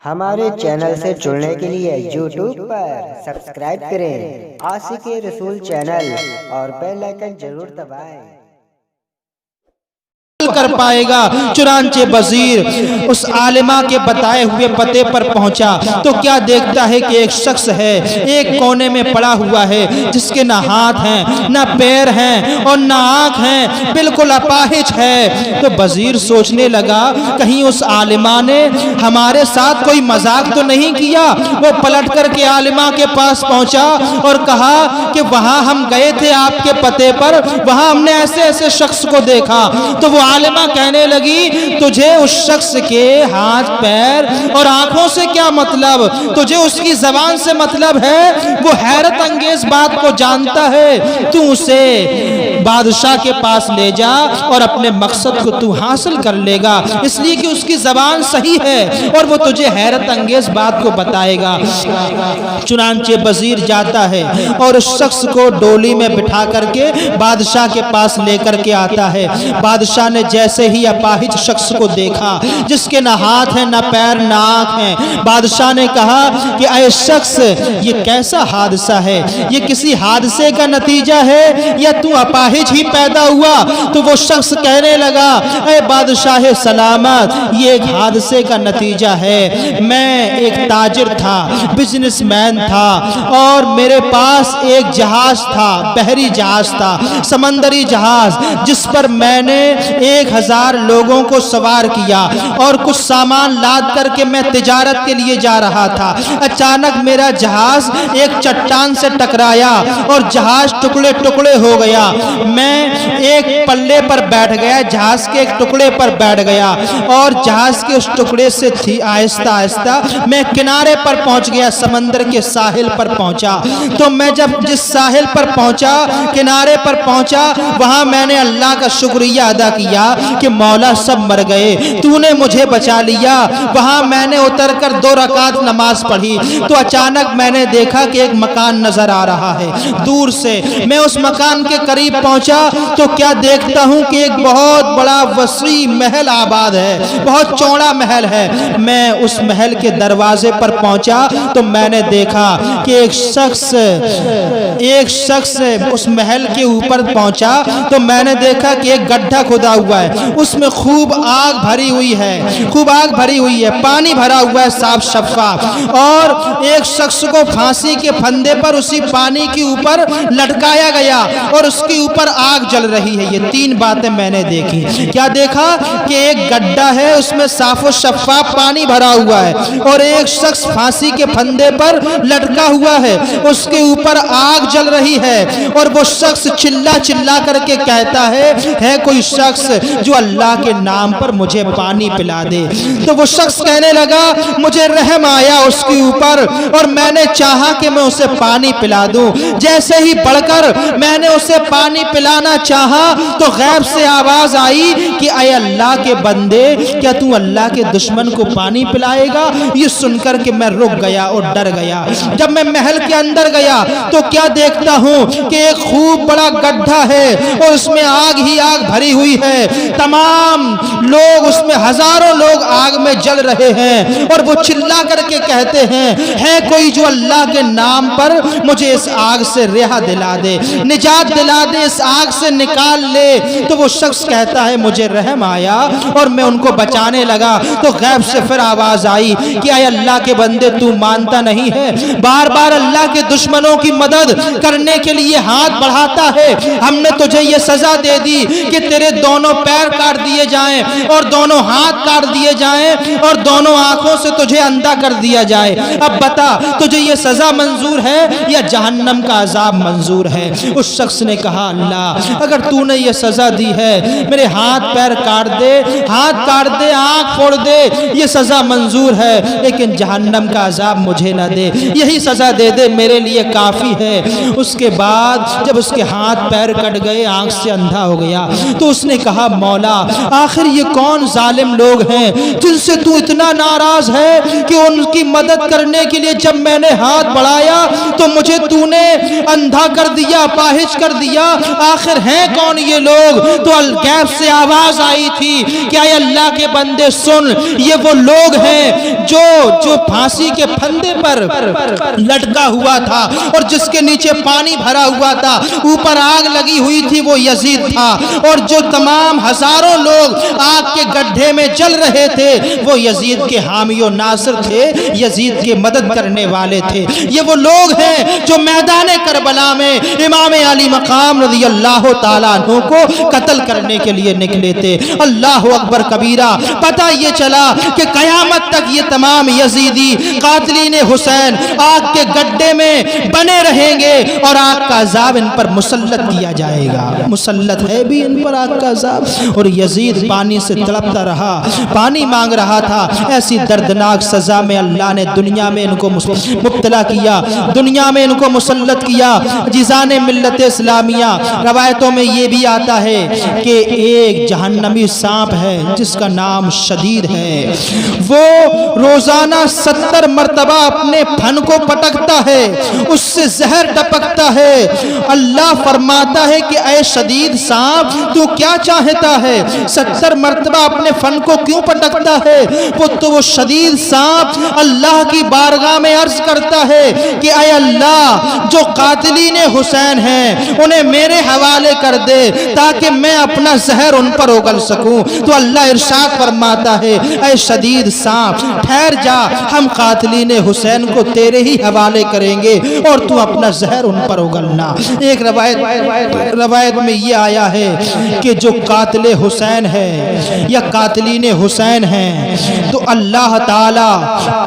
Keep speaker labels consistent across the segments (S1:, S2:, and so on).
S1: ہمارے چینل سے جڑنے کے لیے یوٹیوب پر سبسکرائب کریں عاشق رسول چینل اور بیل آئیکن ضرور دبائیں
S2: کر پائے گا۔ چنانچہ وزیر اس عالمہ کے بتائے ہوئے پتے پر پہنچا تو کیا دیکھتا ہے کہ ایک شخص ہے، ایک کونے میں پڑا ہوا ہے، جس کے نہ ہاتھ ہیں نہ پیر ہیں اور نہ آنکھ ہیں، بالکل اپاہج ہے۔ تو وزیر سوچنے لگا کہیں اس عالمہ نے ہمارے ساتھ کوئی مذاق تو نہیں کیا۔ وہ پلٹ کر کے عالمہ کے پاس پہنچا اور کہا کہ وہاں ہم گئے تھے آپ کے پتے پر، وہاں ہم نے ایسے ایسے شخص کو دیکھا۔ تو وہ عالمہ کہنے لگی تجھے اس شخص کے ہاتھ پیر اور آنکھوں سے کیا مطلب، تجھے اس کی زبان سے مطلب ہے۔ وہ حیرت انگیز بات کو جانتا ہے، تو اسے بادشاہ کے پاس لے جا اور اپنے مقصد کو تو حاصل کر لے گا، اس لیے کہ اس کی زبان صحیح ہے اور وہ تجھے حیرت انگیز بات کو بتائے گا۔ چنانچہ وزیر جاتا ہے اور اس شخص کو ڈولی میں بٹھا کر کے بادشاہ کے پاس لے کر کے آتا ہے۔ بادشاہ نے جیسے ہی اپاہج شخص کو دیکھا جس کے نہ ہاتھ ہیں نہ پیر نہ آنکھ ہیں، بادشاہ نے کہا کہ اے شخص یہ کیسا حادثہ ہے، یہ کسی حادثے کا نتیجہ ہے یا تو اپاہج ہی پیدا ہوا؟ تو وہ شخص کہنے لگا اے بادشاہ سلامت یہ ایک حادثے کا نتیجہ ہے۔ میں ایک تاجر تھا، بزنس مین تھا اور میرے پاس ایک جہاز تھا، بحری جہاز تھا، سمندری جہاز، جس پر میں نے 1000 لوگوں کو سوار کیا اور کچھ سامان لاد کر کے میں تجارت کے لیے جا رہا تھا۔ اچانک میرا جہاز ایک چٹان سے ٹکرایا اور جہاز ٹکڑے ٹکڑے ہو گیا۔ میں ایک پلے پر بیٹھ گیا، جہاز کے ایک ٹکڑے پر بیٹھ گیا اور جہاز کے اس ٹکڑے سے تھی آہستہ آہستہ میں کنارے پر پہنچ گیا، سمندر کے ساحل پر پہنچا۔ تو میں جب جس ساحل پر پہنچا، کنارے پر پہنچا، وہاں میں نے اللہ کا شکریہ ادا کیا کہ مولا سب مر گئے، تو نے مجھے بچا لیا۔ وہاں میں نے اتر کر 2 رکعت نماز پڑھی تو اچانک میں نے دیکھا کہ ایک مکان نظر آ رہا ہے دور سے۔ میں اس مکان کے قریب پہنچا تو کیا دیکھتا ہوں کہ ایک بہت بڑا وسیع محل آباد ہے، بہت چوڑا محل ہے۔ میں اس محل کے دروازے پر پہنچا تو میں نے دیکھا کہ ایک شخص اس محل کے اوپر پہنچا تو میں نے دیکھا کہ ایک گڈھا کھدا ہوا ہے، اس میں خوب آگ بھری ہوئی ہے، خوب آگ بھری ہوئی ہے، پانی بھرا ہوا ہے صاف شفاف، اور ایک شخص کو پھانسی کے پھندے پر اسی پانی کے اوپر لٹکایا گیا اور اس کے اوپر آگ جل رہی ہے۔ یہ 3 باتیں میں نے دیکھی۔ کیا دیکھا کہ ایک گڈھا ہے، اس میں صاف و شفاف پانی بھرا ہوا ہے اور ایک شخص پھانسی کے پھندے پر لٹکا ہوا ہے، اس کے اوپر آگ جل رہی ہے اور وہ شخص چلا چلا کر کے کہتا ہے کوئی شخص جو اللہ کے نام پر مجھے پانی پلا دے۔ تو وہ شخص کہنے لگا مجھے رحم آیا اس کے اوپر اور میں نے چاہا کہ میں اسے پانی پلا دوں۔ جیسے ہی بڑھ کر میں نے اسے پانی پلانا چاہا تو غیب سے آواز آئی کہ اے اللہ کے بندے کیا تو اللہ کے دشمن کو پانی پلائے گا؟ یہ سن کر کہ میں رک گیا اور ڈر گیا۔ جب میں محل کے اندر گیا تو کیا دیکھتا ہوں کہ ایک خوب بڑا گڈھا ہے اور اس میں آگ ہی آگ بھری ہوئی ہے، تمام لوگ اس میں، ہزاروں لوگ آگ میں جل رہے ہیں اور وہ چلا کر کے کہتے ہیں ہے کوئی جو اللہ کے نام پر مجھے اس آگ سے رہا دلا دے، نجات دلا دے، اس آگ سے نکال لے۔ تو وہ شخص کہتا ہے مجھے رحم آیا اور میں ان کو بچانے لگا تو غیب سے پھر آواز آئی کہ اے اللہ کے بندے تو مانتا نہیں ہے، بار بار اللہ کے دشمنوں کی مدد کرنے کے لیے ہاتھ بڑھاتا ہے، ہم نے تجھے یہ سزا دے دی کہ تیرے دونوں پیر کاٹ دیے جائیں اور دونوں ہاتھ کاٹ دیے جائیں اور دونوں آنکھوں سے تجھے اندھا کر دیا جائے۔ اب بتا تجھے یہ سزا منظور ہے یا جہنم کا عذاب منظور ہے؟ اس شخص نے کہا اللہ اگر تو نے یہ سزا دی ہے میرے ہاتھ پیر کاٹ دے، ہاتھ کاٹ دے، آنکھ پھوڑ دے، یہ سزا منظور ہے، لیکن جہنم کا عذاب مجھے نہ دے، یہی سزا دے دے میرے لیے کافی ہے۔ اس کے بعد جب اس کے ہاتھ پیر کٹ گئے، آنکھ سے اندھا ہو گیا تو اس نے کہا مولا آخر یہ کون ظالم لوگ ہیں جن سے تو اتنا ناراض ہے کہ ان کی مدد کرنے کے لیے جب میں نے ہاتھ بڑھایا تو مجھے تو نے اندھا کر دیا، پاہج کر دیا، آخر ہیں کون یہ لوگ؟ تو الغیب سے آواز آئی تھی کہ اے اللہ کے بندے سن، یہ وہ لوگ ہیں جو پھانسی کے پھندے پر لٹکا ہوا تھا اور جس کے نیچے پانی بھرا ہوا تھا، اوپر آگ لگی ہوئی تھی، وہ یزید تھا، اور جو تمام ہزاروں لوگ آگ کے گڈھے میں جل رہے تھے وہ یزید کے حامی و ناصر تھے، یزید کے مدد کرنے والے تھے۔ یہ وہ لوگ ہیں جو میدان کربلا میں امام علی مقام رضی اللہ تعالیٰ عنہ کو قتل کرنے کے لیے نکلے تھے۔ اللہ اکبر کبیرہ۔ پتہ یہ چلا کہ قیامت تک یہ تمام یزیدی قاتلین حسین آگ کے گڈھے میں بنے رہیں گے اور آگ کا عذاب ان پر مسلط کیا جائے گا۔ مسلط ہے بھی ان پر آگ کا عذاب۔ اور یزید پانی سے تڑپتا رہا، پانی مانگ رہا تھا۔ ایسی دردناک سزا میں اللہ نے دنیا میں ان کو مبتلا کیا، دنیا میں ان کو مسلط کیا۔ جیزان ملت اسلامیہ روایتوں میں یہ بھی آتا ہے کہ ایک جہنمی سانپ ہے جس کا نام شدید ہے، وہ روزانہ 70 مرتبہ اپنے پھن کو پٹکتا ہے، اس سے زہر ٹپکتا ہے۔ اللہ فرماتا ہے کہ اے شدید سانپ تو کیا چاہتا ہے؟ 70 مرتبہ اپنے پھن کو کیوں پٹکتا ہے؟ وہ شدید سانپ اللہ کی بارگاہ میں عرض کرتا ہے کہ اے اللہ جو قاتلین حسین ہیں انہیں میرے حوالے کر دے تاکہ میں اپنا زہر ان پر اگل سکوں۔ تو اللہ ارشاد فرماتا ہے اے شدید سانپ ٹھہر جا، ہم قاتلین حسین کو تیرے ہی حوالے کریں گے اور تو اپنا زہر ان پر اگلنا۔ ایک روایت میں یہ آیا ہے کہ جو قاتل حسین ہے یا قاتلین حسین ہیں تو اللہ تعالی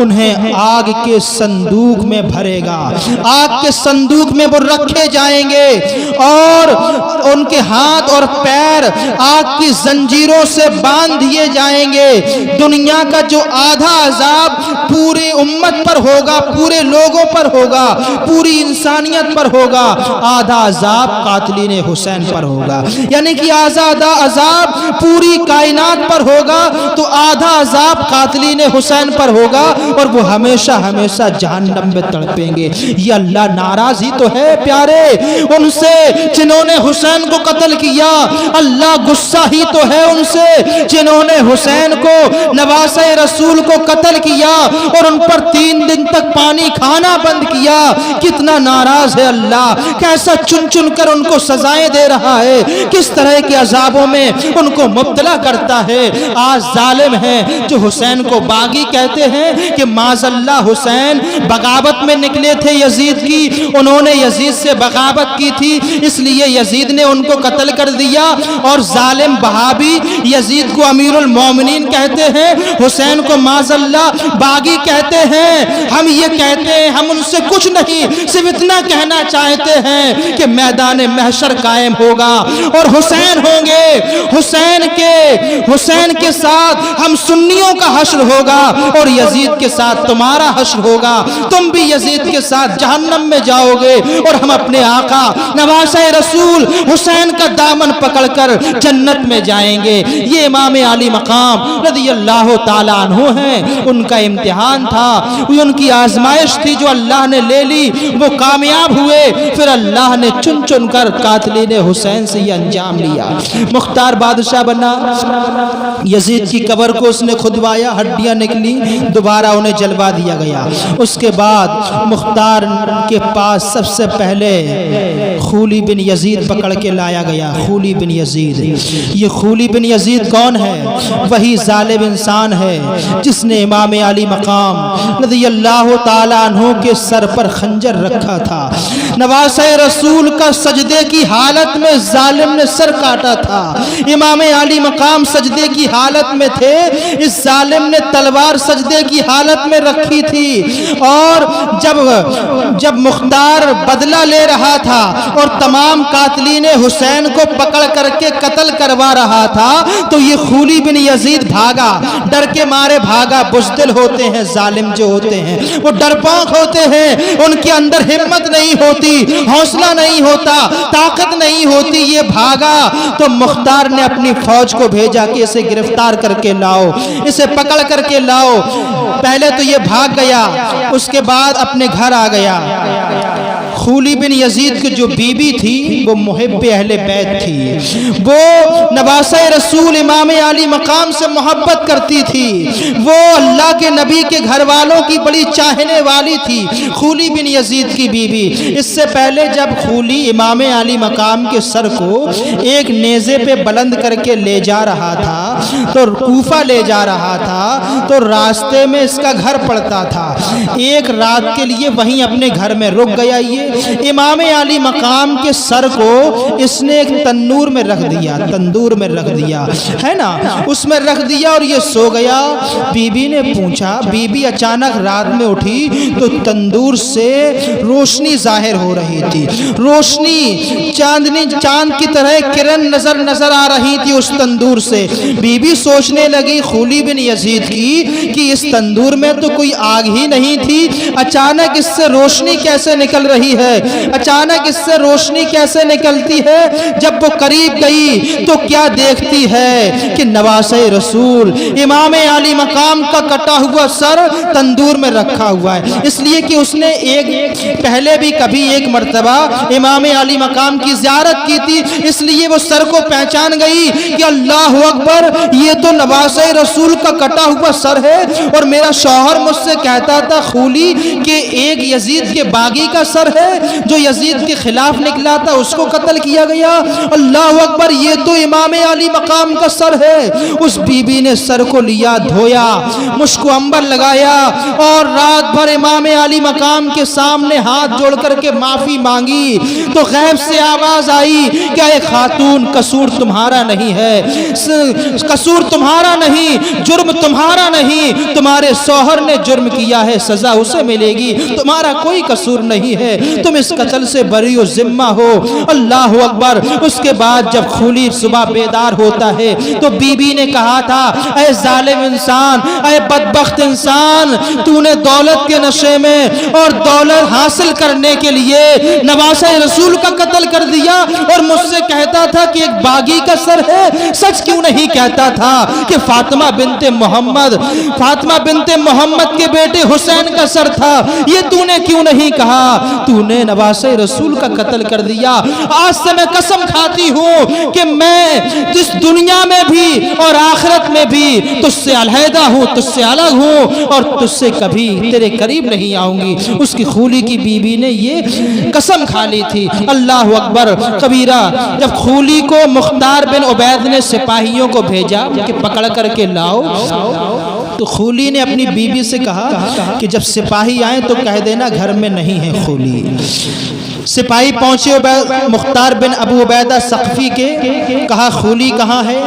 S2: انہیں آگ کے صندوق میں بھرے گا، آگ کے صندوق میں وہ رکھے جائیں گے اور ان کے ہاتھ اور پیر آگ کی زنجیروں سے باندھ دیے جائیں گے۔ دنیا کا جو آدھا عذاب پوری امت پر ہوگا، پورے لوگوں پر ہوگا، پوری انسانیت پر ہوگا، آدھا عذاب قاتلین حسین پر ہوگا۔ یعنی کہ آدھا عذاب پوری کائنات پر ہوگا تو آدھا عذاب قاتلین حسین پر ہوگا اور وہ ہمیشہ ہمیشہ جہنم میں تڑپیں گے۔ یہ اللہ ناراض ہی تو ہے پیارے ان سے جنہوں نے حسین کو قتل کیا، اللہ غصہ ہی تو ہے ان سے جنہوں نے حسین کو نواسہ رسول کو قتل کیا اور ان پر 3 دن تک پانی کھانا بند کیا۔ کتنا ناراض ہے اللہ، کیسا چن چن کر ان کو سزائیں دے رہا ہے، کس طرح کے عذابوں میں ان کو مبتلا کرتا ہے۔ آج ظالم ہیں جو حسین کو باغی کہتے ہیں کہ معاذ اللہ حسین بغاوت میں نکلے تھے یزید کی، انہوں نے یزید سے بغاوت کی تھی اس لیے یزید نے ان کو قتل کر دیا، اور ظالم وہابی یزید کو امیر المومنین کہتے ہیں، حسین کو معاذ اللہ باغی کہتے ہیں۔ ہم یہ کہتے ہیں ہم ان سے کچھ نہیں، صرف اتنا کہنا چاہتے ہیں کہ میدان محشر قائم ہوگا اور حسین ہوں گے، حسین کے ساتھ ہم سنیوں کا حشر ہوگا اور یزید کے ساتھ تمہارا حشر ہوگا، تم بھی یزید کے ساتھ جہنم میں جاؤ گے اور ہم اپنے آقا نواسہ رسول حسین کا دامن پکڑ کر جنت میں جائیں گے۔ یہ امام علی مقام رضی اللہ تعالیٰ عنہ ہیں، ان کا امتحان تھا، ان کی آزمائش تھی جو اللہ نے لے لی، وہ کامیاب ہوئے، پھر اللہ نے چن چن کر قاتلین حسین سے یہ انجام لیا۔ مختار بادشاہ بنا، یزید کی قبر کو اس نے کھدوایا، ہڈیاں نکلی، دوبارہ انہیں جلوا دیا گیا۔ اس کے بعد مختار کے پاس سب سے پہلے خولی بن یزید پکڑ کے لایا گیا۔ خولی بن یزید، یہ خولی بن یزید کون ہے؟ وہی ظالم انسان ہے جس نے امام علی مقام رضی اللہ تعالیٰ عنہ کے سر پر خنجر رکھا تھا۔ نواسہ رسول کا سجدے کی حالت میں ظالم نے سر کاٹا تھا، امام علی مقام سجدے کی حالت میں تھے، اس ظالم نے تلوار سجدے کی حالت میں رکھی تھی، اور جب مختار بدلہ لے رہا تھا اور تمام قاتلین حسین کو پکڑ کر کے قتل کروا رہا تھا تو یہ خولی بن یزید بھاگا، ڈر کے مارے بھاگا۔ بزدل ہوتے ہیں ظالم جو ہوتے ہیں، وہ ڈرپوک ہوتے ہیں، ان کے اندر ہمت نہیں ہوتی ہوتی، حوصلہ نہیں ہوتا، طاقت نہیں ہوتی، یہ بھاگا تو مختار نے اپنی فوج کو بھیجا کہ اسے گرفتار کر کے لاؤ، اسے پکڑ کر کے لاؤ۔ پہلے تو یہ بھاگ گیا، اس کے بعد اپنے گھر آ گیا۔ خولی بن یزید کی جو بیوی تھی وہ محب اہل بیت تھی، وہ نواسہ رسول امام علی مقام سے محبت کرتی تھی، وہ اللہ کے نبی کے گھر والوں کی بڑی چاہنے والی تھی، خولی بن یزید کی بیوی۔ اس سے پہلے جب خولی امام علی مقام کے سر کو ایک نیزے پہ بلند کر کے لے جا رہا تھا تو کوفہ لے جا رہا تھا تو راستے میں اس کا گھر پڑتا تھا، ایک رات کے لیے وہیں اپنے گھر میں رک گیا۔ یہ امام علی مقام کے سر کو اس نے ایک تندور میں رکھ دیا، تندور میں رکھ دیا ہے نا، اس میں رکھ دیا اور یہ سو گیا۔ بی بی نے پوچھا، بی بی اچانک رات میں اٹھی تو تندور سے روشنی ظاہر ہو رہی تھی، روشنی چاندنی چاند کی طرح کرن نظر آ رہی تھی اس تندور سے۔ بی بی سوچنے لگی خولی بن یزید کی کہ اس تندور میں تو کوئی آگ ہی نہیں تھی، اچانک اس سے روشنی کیسے نکل رہی ہے، اچانک اس سے روشنی کیسے نکلتی ہے۔ جب وہ قریب گئی تو کیا دیکھتی ہے کہ نواسہ رسول امام علی مقام کا کٹا ہوا سر تندور میں رکھا ہوا ہے، اس لیے کہ اس نے پہلے بھی کبھی ایک مرتبہ امام علی مقام کی زیارت کی تھی، اس لیے وہ سر کو پہچان گئی کہ اللہ اکبر، یہ تو نواسہ رسول کا کٹا ہوا سر ہے، اور میرا شوہر مجھ سے کہتا تھا خولی کہ ایک یزید کے باغی کا سر ہے جو یزید کے خلاف نکلا تھا، اس کو قتل کیا گیا، اللہ اکبر، یہ تو امام علی مقام کا سر ہے۔ اس بی بی نے سر کو لیا، دھویا، مشک و عنبر لگایا اور رات بھر امام علی مقام کے سامنے ہاتھ جوڑ کر کے معافی مانگی تو غیب سے آواز آئی کہ اے خاتون، قصور تمہارا نہیں ہے، قصور تمہارا نہیں، جرم تمہارا نہیں، تمہارے شوہر نے جرم کیا ہے، سزا اسے ملے گی، تمہارا کوئی قصور نہیں ہے، تم اس قتل سے بری و ذمہ ہو، اللہ اکبر۔ اس کے بعد جب خولی صبح بیدار ہوتا ہے تو بی بی نے کہا تھا، اے ظالم انسان، اے بدبخت انسان، تو نے دولت کے نشے میں اور دولت حاصل کرنے کے لیے نواسہ رسول کا قتل کر دیا اور مجھ سے کہتا تھا کہ ایک باغی کا سر ہے، سچ کیوں نہیں کہتا تھا کہ فاطمہ بنت محمد کے بیٹے حسین کا سر تھا، یہ تو نے کیوں نہیں کہا؟ تو نے نواسہ رسول کا قتل کر دیا۔ آج سے میں قسم کھاتی ہوں کہ میں اس دنیا میں بھی اور آخرت میں بھی تجھ سے علیحدہ ہوں، تجھ سے الگ ہوں اور تجھ سے کبھی تیرے قریب نہیں آؤں گی۔ اس کی خولی کی بی بی نے یہ قسم کھا لی تھی، اللہ اکبر کبیرہ۔ جب خولی کو مختار بن عبید نے سپاہیوں کو بھیجا کہ پکڑ کر کے لاؤ تو خولی نے اپنی بیوی سے کہا کہ جب سپاہی آئیں تو کہہ دینا گھر میں نہیں ہے خولی۔ سپاہی پہنچے مختار بن ابو عبیدہ ثقفی کے، کہا خولی کہاں ہے؟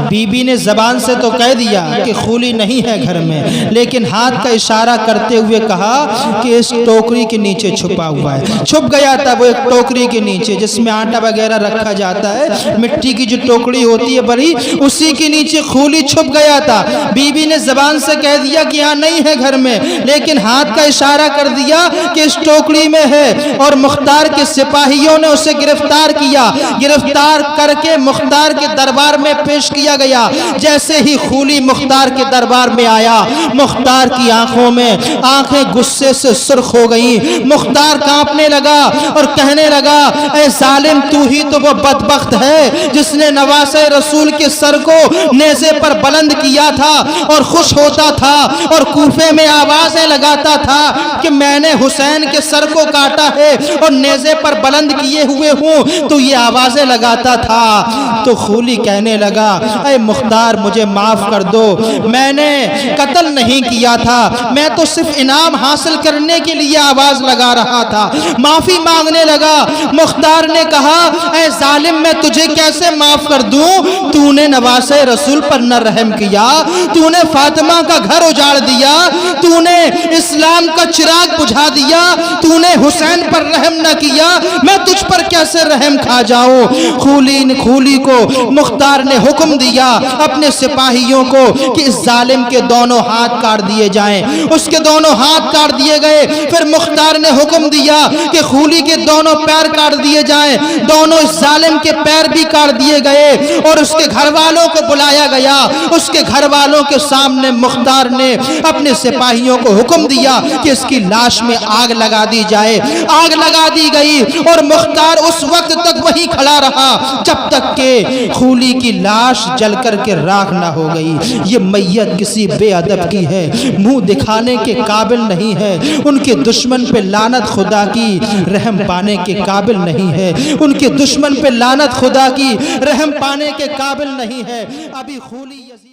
S2: بی بی نے زبان سے تو کہہ دیا کہ خولی نہیں ہے گھر میں، لیکن ہاتھ کا اشارہ کرتے ہوئے کہا کہ اس ٹوکری کے نیچے چھپا ہوا ہے۔ چھپ گیا تھا وہ ایک ٹوکری کے نیچے جس میں آٹا وغیرہ رکھا جاتا ہے، مٹی کی جو ٹوکری ہوتی ہے بڑی، اسی کے نیچے خولی چھپ گیا تھا۔ بی بی نے زبان سے کہہ دیا کہ یہاں نہیں ہے گھر میں، لیکن ہاتھ کا اشارہ کر دیا کہ اس ٹوکری میں ہے، اور مختار کے سپاہیوں نے اسے گرفتار کیا، گرفتار کر کے مختار کے دربار میں پیش کیا گیا۔ جیسے ہی خولی مختار کے دربار میں آیا، مختار کی آنکھوں میں آنکھیں غصے سے سرخ ہو گئیں، مختار کانپنے لگا اور کہنے لگا، اے ظالم، تو ہی تو وہ بدبخت ہے جس نے نواسہ رسول کے سر کو نیزے پر بلند کیا تھا اور خوش ہوتا تھا اور کوفے میں آوازیں لگاتا تھا کہ میں نے حسین کے سر کو کاٹا ہے اور نیزے پر بلند کیے ہوئے ہوں، تو یہ آوازیں لگاتا تھا۔ تو خولی کہنے لگا، اے مختار، مجھے معاف کر دو، میں نے قتل نہیں کیا تھا، میں تو صرف انعام حاصل کرنے کے لیے آواز لگا رہا تھا۔ معافی مانگنے لگا۔ مختار نے کہا، اے ظالم، میں تجھے کیسے معاف کر دوں؟ تو نے نواسہ رسول پر نہ رحم کیا، تو نے فاطمہ کا گھر اجاڑ دیا، تو نے اسلام کا چراغ بجھا دیا، تو نے حسین پر رحم نہ کیا میں تجھ پر کیسے رحم کھا جاؤں۔ خولی کو مختار نے حکم دیا اپنے سپاہیوں کو کہ اس ظالم کے دونوں ہاتھ کاٹ دیے جائیں۔ اس کے دونوں ہاتھ کاٹ دیے گئے۔ پھر مختار نے حکم دیا کہ خولی کے دونوں پیر کاٹ دیے جائیں۔ دونوں اس ظالم کے پیر بھی کاٹ دیے گئے اور اس کے گھر والوں کو بلایا گیا۔ اس کے گھر والوں کے سامنے مختار نے اپنے سپاہیوں کو حکم دیا کہ اس کی لاش میں آگ لگا دی جائے۔ آگ لگا دی گئی اور مختار اس وقت تک وہی کھڑا رہا جب تک کہ خولی کی لاش جل کر کے راکھ نہ ہو گئی۔ یہ میت کسی بے ادب کی ہے، منہ دکھانے کے قابل نہیں ہے۔ ان کے دشمن پہ لعنت خدا کی، رحم پانے کے قابل نہیں ہے۔ ان کے دشمن پہ لعنت خدا کی، رحم پانے کے قابل نہیں ہے۔ ابھی خولی